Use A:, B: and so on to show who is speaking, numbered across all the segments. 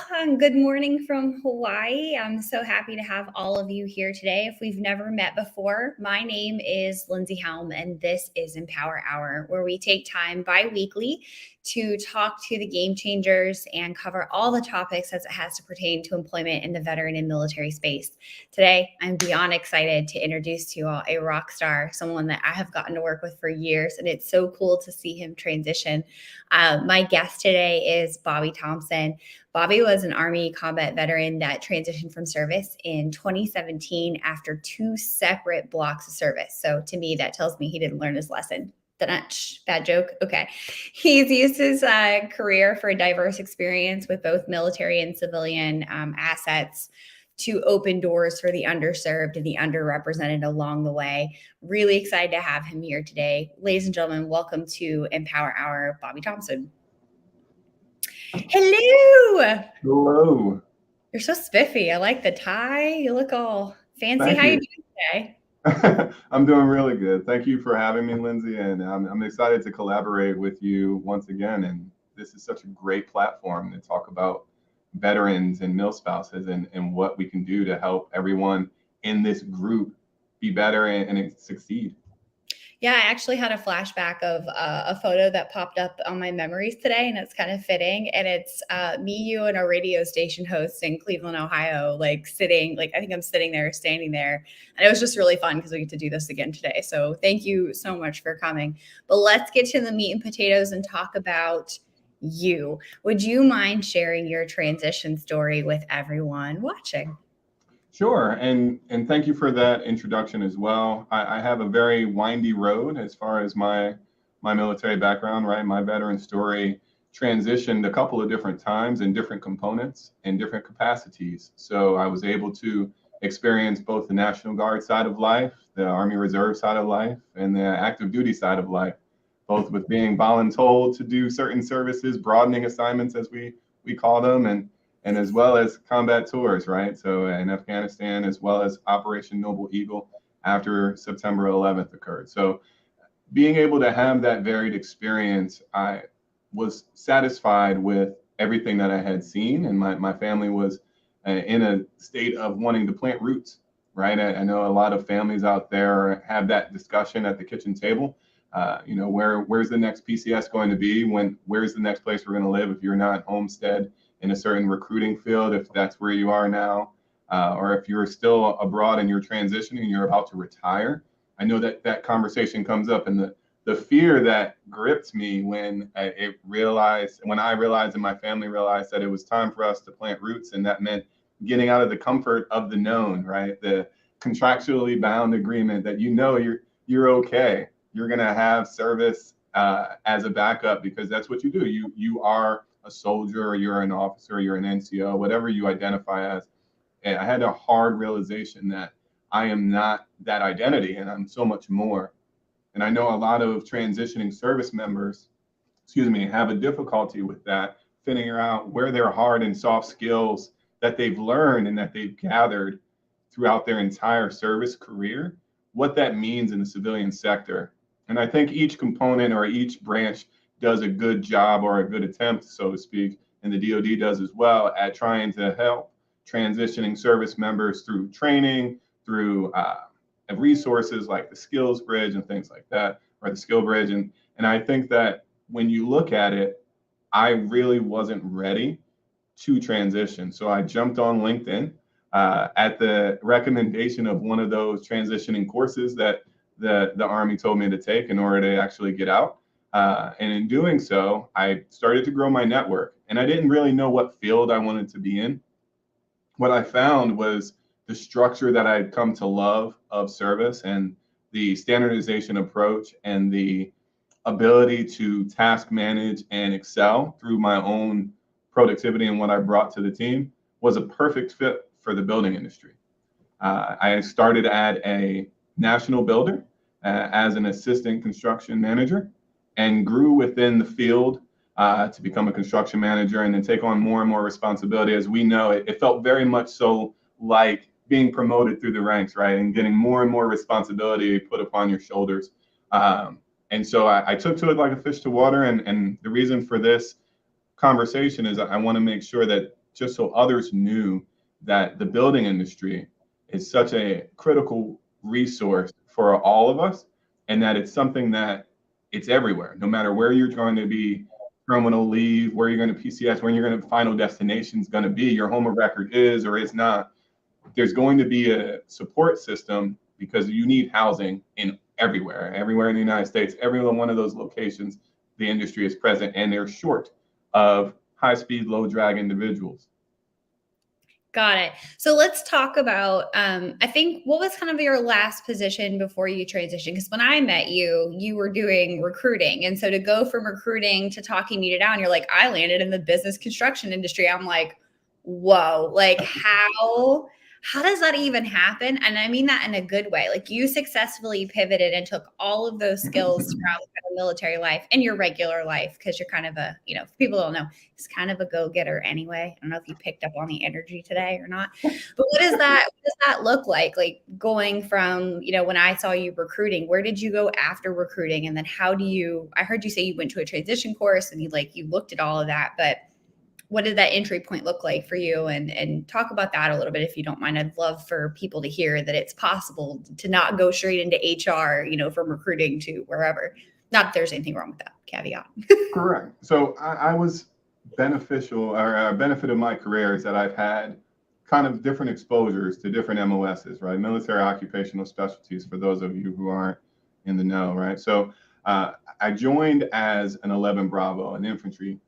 A: Good morning from Hawaii. I'm so happy to have all of you here today. If we've never met before, my name is Lindsay Helm, and this is Empower Hour, where we take time bi-weekly to talk to the game changers and cover all the topics as it has to pertain to employment in the veteran and military space. Today, I'm beyond excited to introduce to you all a rock star, someone that I have gotten to work with for years, and it's so cool to see him transition. My guest today is Bobby Thompson. Bobby was an Army combat veteran that transitioned from service in 2017 after two separate blocks of service. So to me, that tells me he didn't learn his lesson. Bad joke. Okay. He's used his career for a diverse experience with both military and civilian assets to open doors for the underserved and the underrepresented along the way. Really excited to have him here today. Ladies and gentlemen, welcome to Empower Hour, Bobby Thompson. Hello.
B: Hello.
A: You're so spiffy. I like the tie. You look all fancy.
B: Thank
A: How you
B: you.
A: doing today?
B: I'm doing really good. Thank you for having me, Lindsay, and I'm excited to collaborate with you once again. And this is such a great platform to talk about veterans and mil spouses and what we can do to help everyone in this group be better and succeed.
A: Yeah, I actually had a flashback of a photo that popped up on my memories today, and it's kind of fitting. And it's me, you, and a radio station host in Cleveland, Ohio, like sitting, like I think I'm sitting there, standing there. And it was just really fun because we get to do this again today. So thank you so much for coming. But let's get to the meat and potatoes and talk about you. Would you mind sharing your transition story with everyone watching?
B: Sure, and thank you for that introduction as well. I have a very windy road as far as my military background, right? My veteran story transitioned a couple of different times in different components and different capacities. So I was able to experience both the National Guard side of life, the Army Reserve side of life, and the active duty side of life, both with being voluntold to do certain services, broadening assignments as we call them, and as well as combat tours, right? So in Afghanistan, as well as Operation Noble Eagle after September 11th occurred. So being able to have that varied experience, I was satisfied with everything that I had seen, and my family was in a state of wanting to plant roots, right? I know a lot of families out there have that discussion at the kitchen table. Where's the next PCS going to be? Where's the next place we're going to live if you're not homestead in a certain recruiting field, if that's where you are now, or if you're still abroad and you're transitioning, you're about to retire. I know that conversation comes up, and the fear that gripped me when I realized and my family realized that it was time for us to plant roots, and that meant getting out of the comfort of the known, right? The contractually bound agreement that you're okay. You're gonna have service as a backup because that's what you do. You are a soldier, or you're an officer, or you're an NCO, whatever you identify as. And I had a hard realization that I am not that identity, and I'm so much more. And I know a lot of transitioning service members, have a difficulty with that, figuring out where their hard and soft skills that they've learned and that they've gathered throughout their entire service career, what that means in the civilian sector. And I think each component or each branch does a good job, or a good attempt, so to speak, and the DoD does as well, at trying to help transitioning service members through training, through resources like the Skills Bridge and things like that, or the Skill Bridge. And I think that when you look at it, I really wasn't ready to transition. So I jumped on LinkedIn at the recommendation of one of those transitioning courses that the Army told me to take in order to actually get out. And in doing so, I started to grow my network, and I didn't really know what field I wanted to be in. What I found was the structure that I'd come to love of service, and the standardization approach, and the ability to task manage and excel through my own productivity and what I brought to the team was a perfect fit for the building industry. I started at a national builder as an assistant construction manager, and grew within the field to become a construction manager, and then take on more and more responsibility. As we know, it felt very much so like being promoted through the ranks, right? And getting more and more responsibility put upon your shoulders. And so I took to it like a fish to water. And the reason for this conversation is I want to make sure that just so others knew that the building industry is such a critical resource for all of us, and that it's something that it's everywhere, no matter where you're going to be, terminal leave, where you're going to PCS, where you're going to final destination is going to be, your home of record is or is not. There's going to be a support system because you need housing in everywhere in the United States. Every one of those locations, the industry is present, and they're short of high-speed, low-drag individuals.
A: Got it. So let's talk about, I think, what was kind of your last position before you transitioned? Because when I met you, you were doing recruiting. And so to go from recruiting to talking me down, you're like, I landed in the business construction industry. I'm like, whoa, like how does that even happen? And I mean that in a good way. Like, you successfully pivoted and took all of those skills from kind of military life and your regular life, because you're kind of a, if people don't know, it's kind of a go-getter anyway. I don't know if you picked up on the energy today or not, but what does that look like? Like, going from, when I saw you recruiting, where did you go after recruiting? And then I heard you say you went to a transition course and you looked at all of that, but what did that entry point look like for you? And talk about that a little bit, if you don't mind. I'd love for people to hear that it's possible to not go straight into HR, from recruiting to wherever. Not that there's anything wrong with that caveat.
B: Correct. So I was benefit of my career is that I've had kind of different exposures to different MOSs, right? Military occupational specialties, for those of you who aren't in the know, right? So I joined as an 11 Bravo, an infantry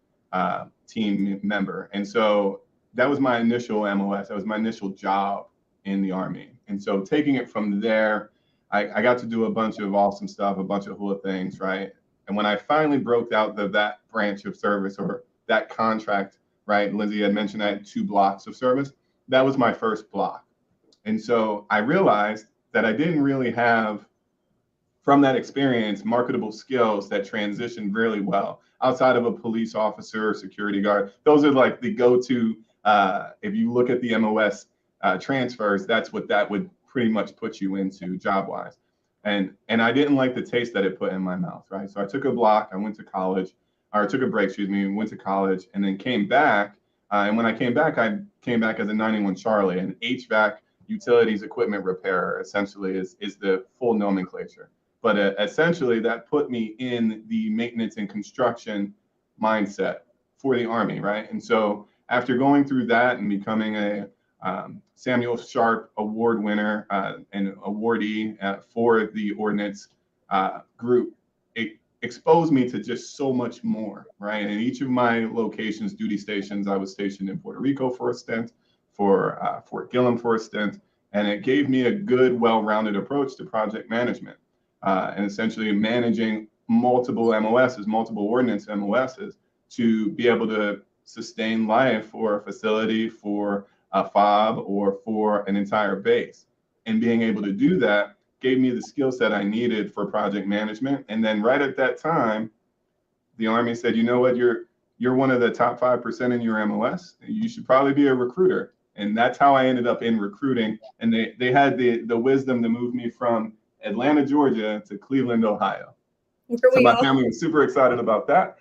B: team member. And so that was my initial MOS. That was my initial job in the Army. And so taking it from there, I got to do a bunch of awesome stuff, a bunch of cool things, right? And when I finally broke out that branch of service, or that contract, right? Lindsay had mentioned I had 2 blocks of service. That was my first block. And so I realized that I didn't really have, from that experience, marketable skills that transitioned really well outside of a police officer or security guard. Those are like the go-to, if you look at the MOS transfers, that's what that would pretty much put you into job-wise. And I didn't like the taste that it put in my mouth, right? So I took a block, I went to college, or took a break, went to college, and then came back. And when I came back as a 91 Charlie, an HVAC utilities equipment repairer, essentially is the full nomenclature. But essentially, that put me in the maintenance and construction mindset for the Army, right? And so after going through that and becoming a Samuel Sharp Award winner and awardee for the Ordnance group, it exposed me to just so much more, right? In each of my locations, duty stations, I was stationed in Puerto Rico for a stint, for Fort Gillem for a stint, and it gave me a good, well-rounded approach to project management. And essentially managing multiple MOSs, multiple ordnance MOSs, to be able to sustain life for a facility, for a FOB, or for an entire base. And being able to do that gave me the skill set I needed for project management. And then right at that time, the Army said, you know what, you're one of the top 5% in your MOS. You should probably be a recruiter. And that's how I ended up in recruiting. And they had the wisdom to move me from Atlanta, Georgia to Cleveland, Ohio. So my family was super excited about that.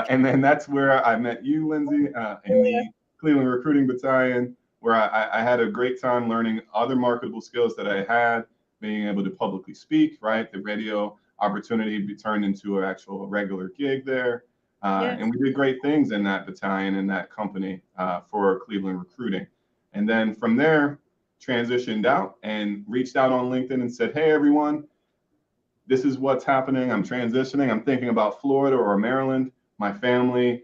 B: And then that's where I met you, Lindsay, in the Cleveland Recruiting Battalion, where I had a great time learning other marketable skills that I had, being able to publicly speak, right? The radio opportunity turned into an actual regular gig there. And we did great things in that battalion, in that company for Cleveland Recruiting. And then from there, transitioned out and reached out on LinkedIn and said, hey, everyone, this is what's happening. I'm transitioning. I'm thinking about Florida or Maryland. My family,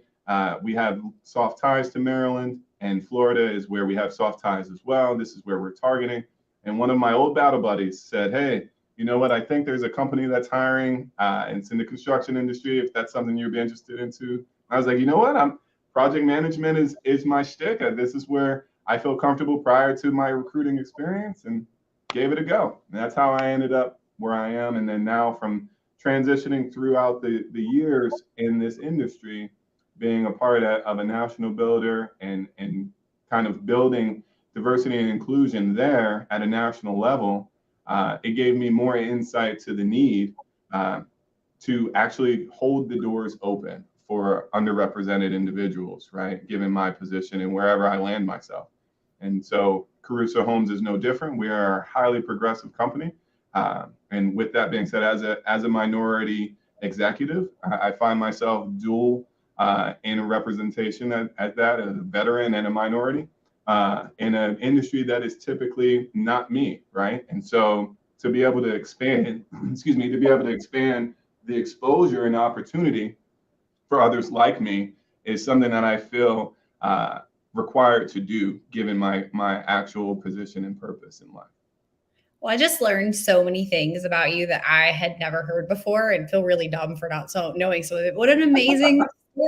B: we have soft ties to Maryland, and Florida is where we have soft ties as well. This is where we're targeting. And one of my old battle buddies said, hey, you know what? I think there's a company that's hiring, and it's in the construction industry, if that's something you'd be interested into. I was like, you know what? Project management is my shtick. This is where I feel comfortable prior to my recruiting experience, and gave it a go. And that's how I ended up where I am. And then now, from transitioning throughout the years in this industry, being a part of a national builder and kind of building diversity and inclusion there at a national level, it gave me more insight to the need to actually hold the doors open for underrepresented individuals, right? Given my position and wherever I land myself. And so Caruso Homes is no different. We are a highly progressive company. And with that being said, as a minority executive, I find myself dual in a representation at that, as a veteran and a minority in an industry that is typically not me, right? And so to be able to expand, to be able to expand the exposure and opportunity for others like me is something that I feel required to do, given my actual position and purpose in life.
A: Well, I just learned so many things about you that I had never heard before and feel really dumb for not knowing. So what an amazing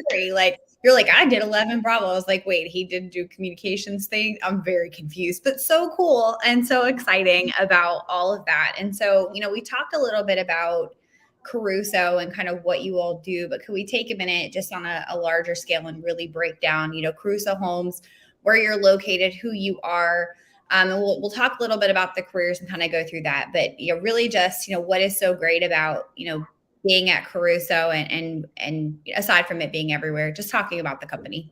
A: story. Like, you're like, I did 11 Bravo. I was like, wait, he didn't do communications thing. I'm very confused, but so cool and so exciting about all of that. And so, we talked a little bit about Caruso and kind of what you all do, but could we take a minute just on a larger scale and really break down, Caruso Homes, where you're located, who you are, and we'll talk a little bit about the careers and kind of go through that. But really just what is so great about being at Caruso and aside from it being everywhere, just talking about the company.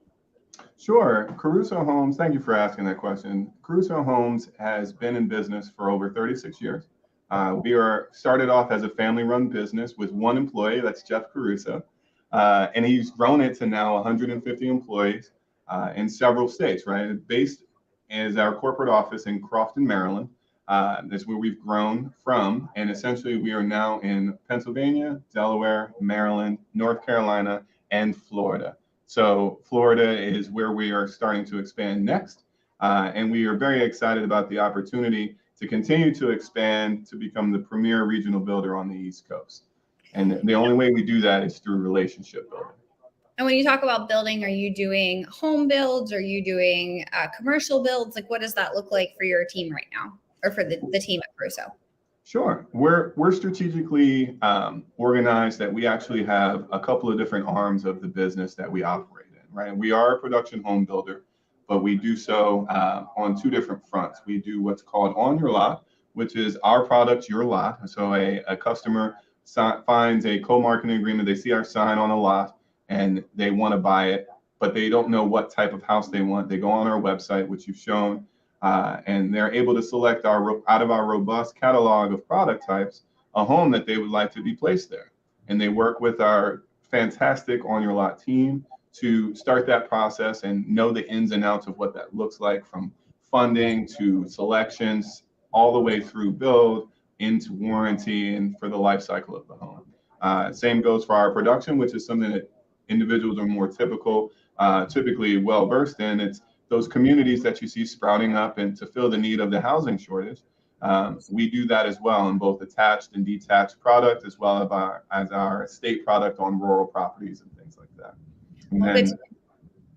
B: Sure. Caruso Homes, thank you for asking that question. Caruso Homes has been in business for over 36 years. We are started off as a family-run business with one employee, that's Jeff Caruso, and he's grown it to now 150 employees in several states, right? Based is our corporate office in Crofton, Maryland. That's where we've grown from. And essentially, we are now in Pennsylvania, Delaware, Maryland, North Carolina, and Florida. So Florida is where we are starting to expand next. And we are very excited about the opportunity to continue to expand to become the premier regional builder on the East Coast. And the only way we do that is through relationship building.
A: And when you talk about building, are you doing home builds? Are you doing commercial builds? Like, what does that look like for your team right now, or for the team at Caruso?
B: Sure. We're strategically organized that we actually have a couple of different arms of the business that we operate in, right? We are a production home builder, but we do so on two different fronts. We do what's called on your lot, which is our product, your lot. So a customer finds a co-marketing agreement, they see our sign on a lot, and they want to buy it, but they don't know what type of house they want. They go on our website, which you've shown, and they're able to select out of our robust catalog of product types, a home that they would like to be placed there. And they work with our fantastic On Your Lot team to start that process and know the ins and outs of what that looks like, from funding to selections, all the way through build, into warranty, and for the life cycle of the home. Same goes for our production, which is something that individuals are more typically well versed in. It's those communities that you see sprouting up and to fill the need of the housing shortage. We do that as well in both attached and detached product, as well as our estate product on rural properties and things like that. And then,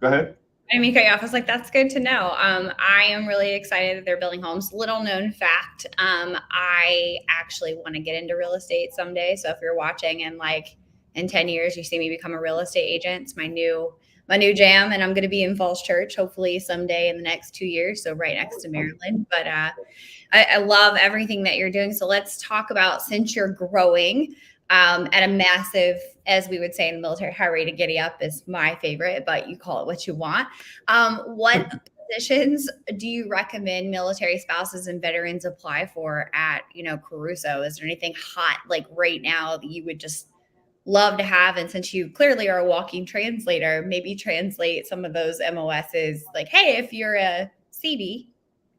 B: go ahead.
A: I mean, cut you off. I was like, that's good to know. I am really excited that they're building homes. Little known fact, I actually want to get into real estate someday. So if you're watching and like in 10 years, you see me become a real estate agent, it's my new jam. And I'm going to be in Falls Church, hopefully someday in the next 2 years. So right next to Maryland. But I love everything that you're doing. So let's talk about, since you're growing at a massive, as we would say in the military, high rate of giddy up is my favorite, but you call it what you want. What positions do you recommend military spouses and veterans apply for at, Caruso? Is there anything hot like right now that you would just love to have? And since you clearly are a walking translator, maybe translate some of those MOSs, like, hey, if you're a CB,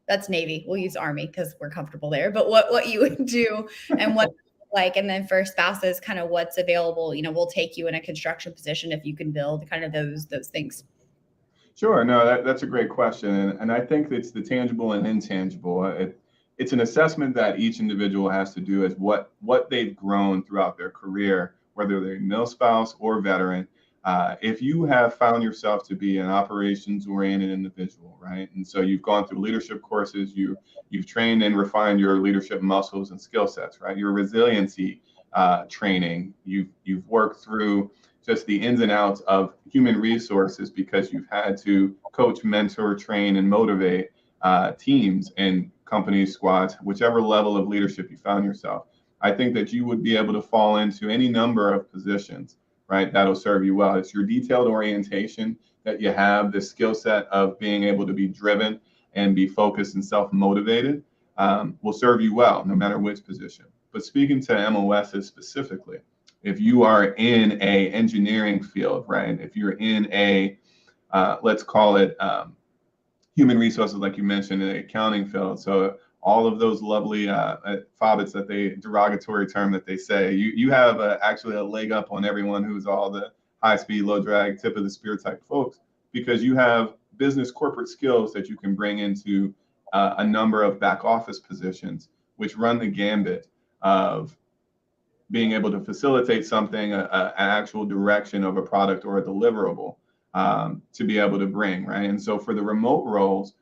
A: that's Navy, we'll use Army because we're comfortable there, but what you would do and what like, and then for spouses, kind of what's available, we'll take you in a construction position if you can build, kind of those things.
B: Sure. No, that's a great question. And I think it's the tangible and intangible. It's an assessment that each individual has to do as what they've grown throughout their career, whether they're a mil spouse or veteran. If you have found yourself to be an operations-oriented individual, right? And so you've gone through leadership courses, you've trained and refined your leadership muscles and skill sets, right? Your resiliency training, you've worked through just the ins and outs of human resources because you've had to coach, mentor, train, and motivate teams and companies, squads, whichever level of leadership you found yourself. I think that you would be able to fall into any number of positions, right? That'll serve you well. It's your detailed orientation that you have, the skill set of being able to be driven and be focused and self-motivated, will serve you well no matter which position. But speaking to MOSs specifically, if you are in a engineering field, right? If you're in a, let's call it human resources, like you mentioned, in the accounting field. So all of those lovely FOBITs that they, derogatory term that they say, you have actually a leg up on everyone who's all the high speed, low drag, tip of the spear type folks, because you have business corporate skills that you can bring into a number of back office positions, which run the gambit of being able to facilitate something, an actual direction of a product or a deliverable, to be able to bring, right? And so for the remote roles,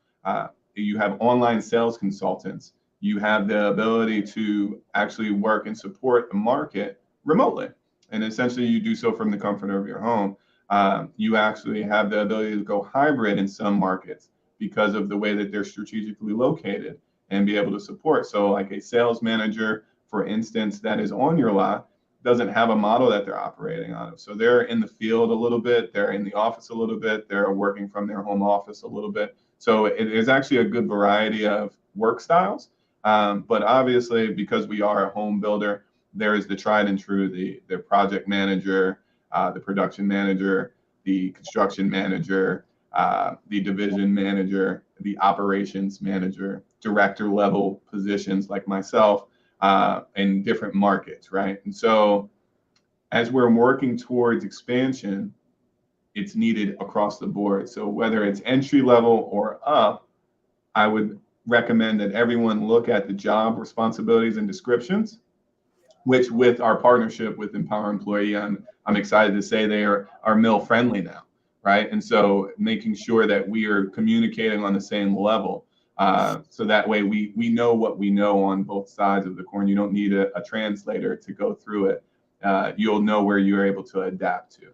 B: you have online sales consultants. You have the ability to actually work and support the market remotely. And essentially you do so from the comfort of your home. You actually have the ability to go hybrid in some markets because of the way that they're strategically located and be able to support. So like a sales manager, for instance, that is on your lot doesn't have a model that they're operating on. So they're in the field a little bit, they're in the office a little bit, they're working from their home office a little bit. So it is actually a good variety of work styles. But obviously, because we are a home builder, there is the tried and true, the project manager, the production manager, the construction manager, the division manager, the operations manager, director level positions like myself, in different markets, right? And so as we're working towards expansion, it's needed across the board. So whether it's entry level or up, I would recommend that everyone look at the job responsibilities and descriptions, which with our partnership with Empower Employee, I'm excited to say they are mill friendly now, right? And so making sure that we are communicating on the same level. So that way we know what we know on both sides of the coin. You don't need a translator to go through it. You'll know where you're able to adapt to.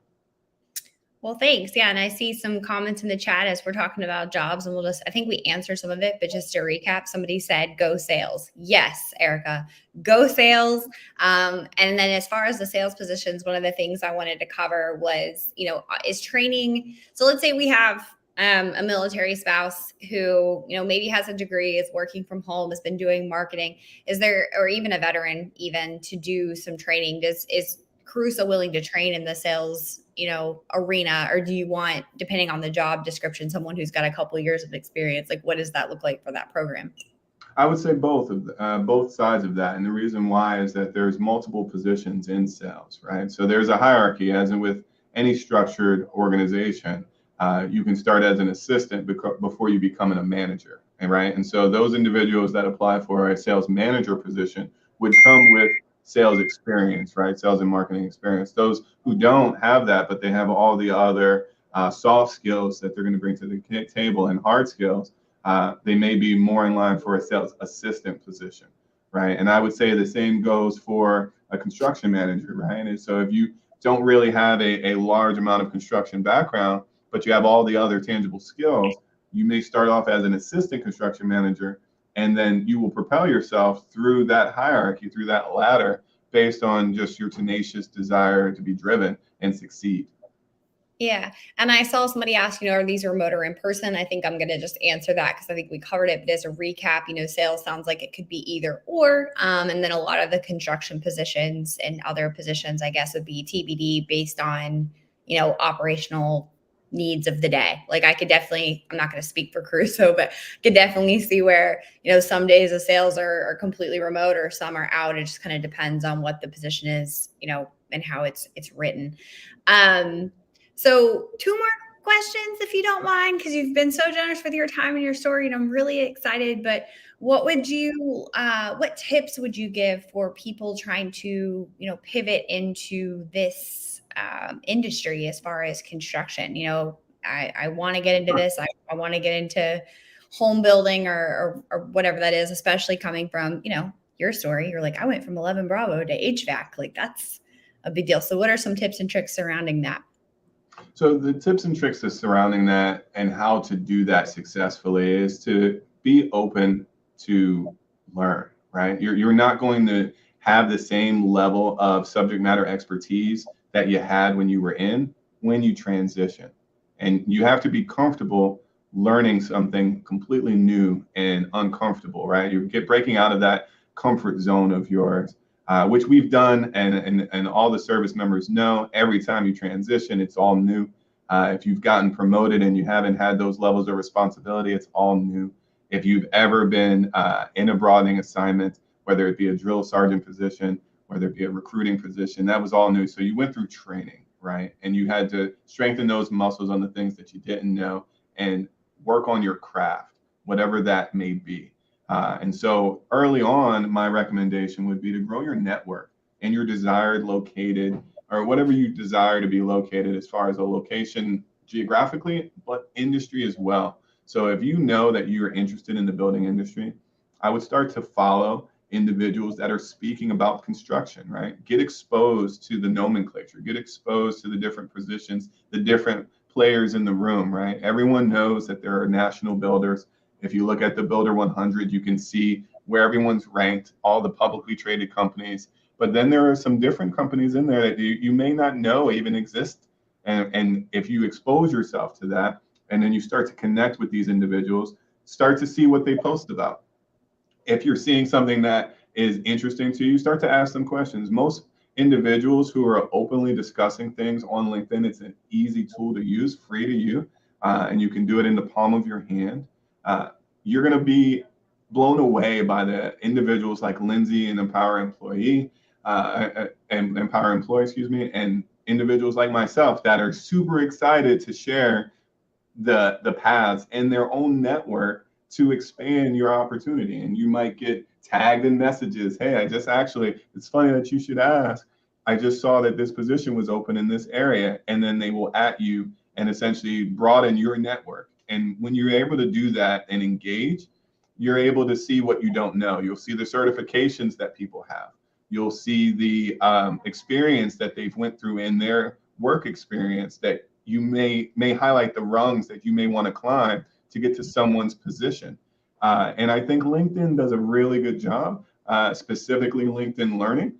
A: Well, thanks. Yeah. And I see some comments in the chat as we're talking about jobs, and I think we answered some of it, but just to recap, somebody said, go sales. Yes, Erica, go sales. And then as far as the sales positions, one of the things I wanted to cover was, is training. So let's say we have a military spouse who, maybe has a degree, is working from home, has been doing marketing. Is there, or even a veteran, even to do some training? Is Caruso willing to train in the sales, arena, or do you want, depending on the job description, someone who's got a couple of years of experience? Like, what does that look like for that program?
B: I would say both sides of that. And the reason why is that there's multiple positions in sales, right? So there's a hierarchy, as in with any structured organization. You can start as an assistant before you become a manager, right? And so those individuals that apply for a sales manager position would come with sales experience, right? Sales and marketing experience. Those who don't have that, but they have all the other soft skills that they're going to bring to the table and hard skills, they may be more in line for a sales assistant position, right? And I would say the same goes for a construction manager, right? And so if you don't really have a large amount of construction background, but you have all the other tangible skills, you may start off as an assistant construction manager, and then you will propel yourself through that hierarchy, through that ladder, based on just your tenacious desire to be driven and succeed.
A: Yeah. And I saw somebody ask, are these remote or in person? I think I'm going to just answer that because I think we covered it. But as a recap, sales sounds like it could be either or. And then a lot of the construction positions and other positions, I guess, would be TBD based on, operational needs of the day. Like I could definitely, I'm not going to speak for Caruso, but could definitely see where, some days of sales are completely remote or some are out. It just kind of depends on what the position is, and how it's written. So 2 more questions, if you don't mind, because you've been so generous with your time and your story, and I'm really excited. But what tips would you give for people trying to, pivot into this industry as far as construction? I want to get into this. I want to get into home building or whatever that is, especially coming from, your story. You're like, I went from 11 Bravo to HVAC. Like that's a big deal. So what are some tips and tricks surrounding that?
B: So the tips and tricks surrounding that and how to do that successfully is to be open to learn, right? You're not going to have the same level of subject matter expertise that you had when you were in when you transition. And you have to be comfortable learning something completely new and uncomfortable, right? You get breaking out of that comfort zone of yours, which we've done, and all the service members know every time you transition, it's all new. If you've gotten promoted and you haven't had those levels of responsibility, it's all new. If you've ever been in a broadening assignment, whether it be a drill sergeant position, whether it be a recruiting position, that was all new. So you went through training, right? And you had to strengthen those muscles on the things that you didn't know and work on your craft, whatever that may be. And so early on, my recommendation would be to grow your network in your desired located, or whatever you desire to be located as far as a location geographically, but industry as well. So if you know that you're interested in the building industry, I would start to follow individuals that are speaking about construction, right? Get exposed to the nomenclature, get exposed to the different positions, the different players in the room, right? Everyone knows that there are national builders. If you look at the Builder 100, you can see where everyone's ranked, all the publicly traded companies. But then there are some different companies in there that you may not know even exist. And if you expose yourself to that, and then you start to connect with these individuals, start to see what they post about. If you're seeing something that is interesting to you, start to ask them questions. Most individuals who are openly discussing things on LinkedIn, it's an easy tool to use, free to you, and you can do it in the palm of your hand. You're going to be blown away by the individuals like Lindsay and Empower Employee, and Empower Employee, excuse me, and individuals like myself that are super excited to share the paths in their own network to expand your opportunity. And you might get tagged in messages. Hey, it's funny that you should ask. I just saw that this position was open in this area. And then they will at you and essentially broaden your network. And when you're able to do that and engage, you're able to see what you don't know. You'll see the certifications that people have. You'll see the experience that they've went through in their work experience, that you may highlight the rungs that you may want to climb to get to someone's position. And I think LinkedIn does a really good job, specifically LinkedIn Learning,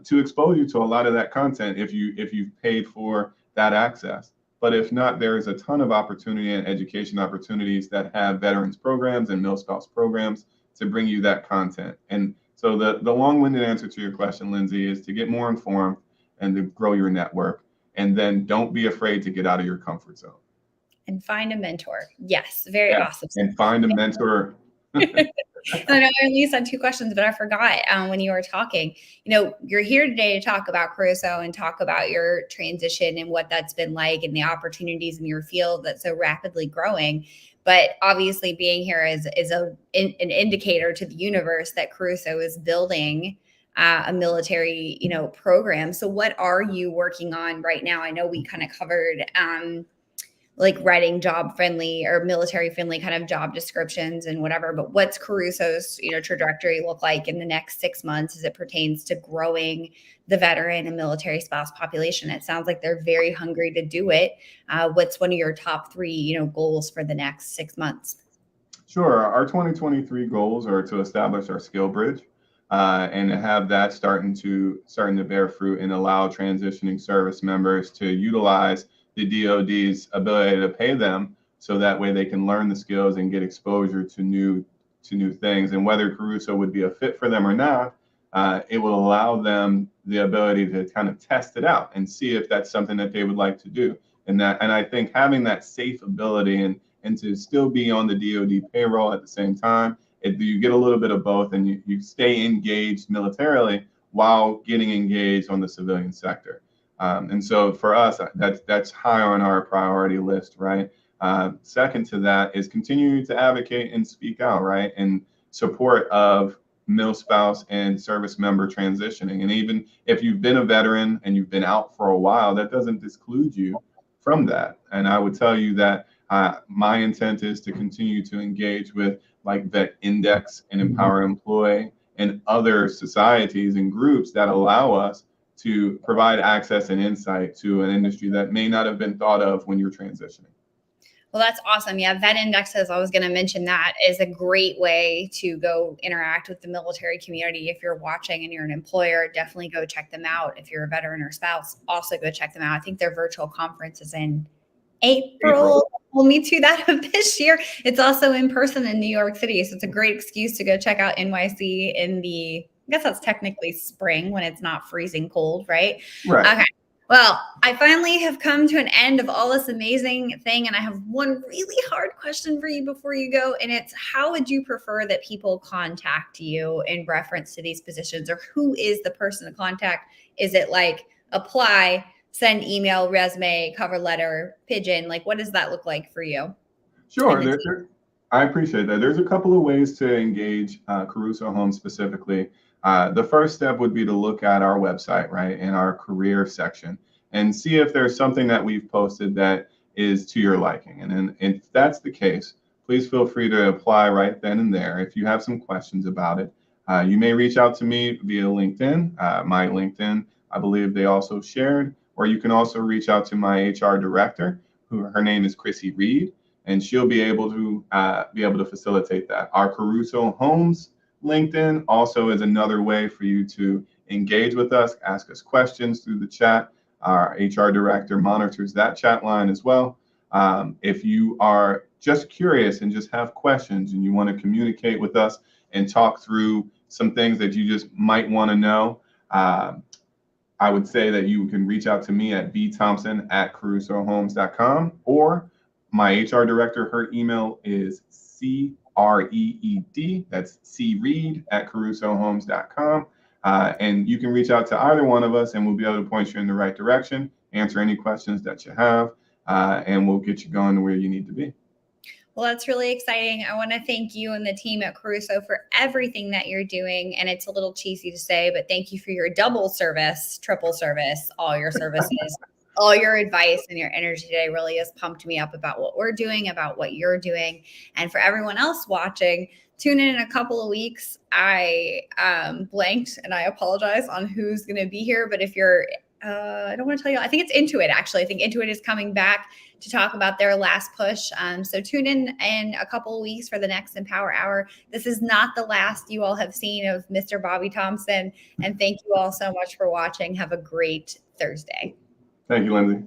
B: to expose you to a lot of that content if you've paid for that access. But if not, there is a ton of opportunity and education opportunities that have veterans programs and mil-spouse programs to bring you that content. And so the long-winded answer to your question, Lindsay, is to get more informed and to grow your network. And then don't be afraid to get out of your comfort zone.
A: And find a mentor. Yes, very awesome.
B: And find a mentor.
A: I know I only said 2 questions, but I forgot when you were talking. You're here today to talk about Caruso and talk about your transition and what that's been like and the opportunities in your field that's so rapidly growing. But obviously being here is an indicator to the universe that Caruso is building a military, program. So what are you working on right now? I know we kind of covered like writing job friendly or military friendly kind of job descriptions and whatever, but what's Caruso's, trajectory look like in the next 6 months as it pertains to growing the veteran and military spouse population? It sounds like they're very hungry to do it. What's one of your top 3, goals for the next 6 months?
B: Sure. Our 2023 goals are to establish our skill bridge, and have that starting to bear fruit and allow transitioning service members to utilize the DoD's ability to pay them, so that way they can learn the skills and get exposure to new things. And whether Caruso would be a fit for them or not, it will allow them the ability to kind of test it out and see if that's something that they would like to do. And I think having that safe ability and to still be on the DoD payroll at the same time, you get a little bit of both, and you stay engaged militarily while getting engaged on the civilian sector. And so for us, that's high on our priority list, right? Second to that is continuing to advocate and speak out, right? In support of mil-spouse and service member transitioning. And even if you've been a veteran and you've been out for a while, that doesn't exclude you from that. And I would tell you that my intent is to continue to engage with like Vet Index and Empower Employee and other societies and groups that allow us to provide access and insight to an industry that may not have been thought of when you're transitioning.
A: Well, that's awesome. Yeah, Vet Indexes, I was going to mention that is a great way to go interact with the military community. If you're watching and you're an employer, definitely go check them out. If you're a veteran or spouse, also go check them out. I think their virtual conference is in April. We'll meet to that of this year. It's also in person in New York City. So it's a great excuse to go check out NYC in I guess that's technically spring when it's not freezing cold, right?
B: Right.
A: Okay. Well, I finally have come to an end of all this amazing thing. And I have one really hard question for you before you go. And it's, how would you prefer that people contact you in reference to these positions, or who is the person to contact? Is it like apply, send email, resume, cover letter, pigeon? Like, what does that look like for you?
B: Sure. I appreciate that. There's a couple of ways to engage Caruso Home specifically. The first step would be to look at our website, right, in our career section, and see if there's something that we've posted that is to your liking. And then if that's the case, please feel free to apply right then and there. If you have some questions about it, you may reach out to me via LinkedIn. My LinkedIn, I believe they also shared, or you can also reach out to my HR director, her name is Chrissy Reed, and she'll be able to facilitate that. Our Caruso Homes LinkedIn also is another way for you to engage with us, ask us questions through the chat. Our HR director monitors that chat line as well. If you are just curious and just have questions and you want to communicate with us and talk through some things that you just might want to know, I would say that you can reach out to me at bthompson@carusohomes.com, or my HR director, her email is CREED, that's creed@carusohomes.com. And you can reach out to either one of us and we'll be able to point you in the right direction, answer any questions that you have, and we'll get you going to where you need to be.
A: Well, that's really exciting. I want to thank you and the team at Caruso for everything that you're doing. And it's a little cheesy to say, but thank you for your double service, triple service, all your services, all your advice and your energy today really has pumped me up about what we're doing, about what you're doing. And for everyone else watching, tune in a couple of weeks. I blanked and I apologize on who's going to be here. But if you're, I don't want to tell you, I think it's Intuit actually. I think Intuit is coming back to talk about their last push. So tune in a couple of weeks for the next Empower Hour. This is not the last you all have seen of Mr. Bobby Thompson. And thank you all so much for watching. Have a great Thursday.
B: Thank you, Lindsay.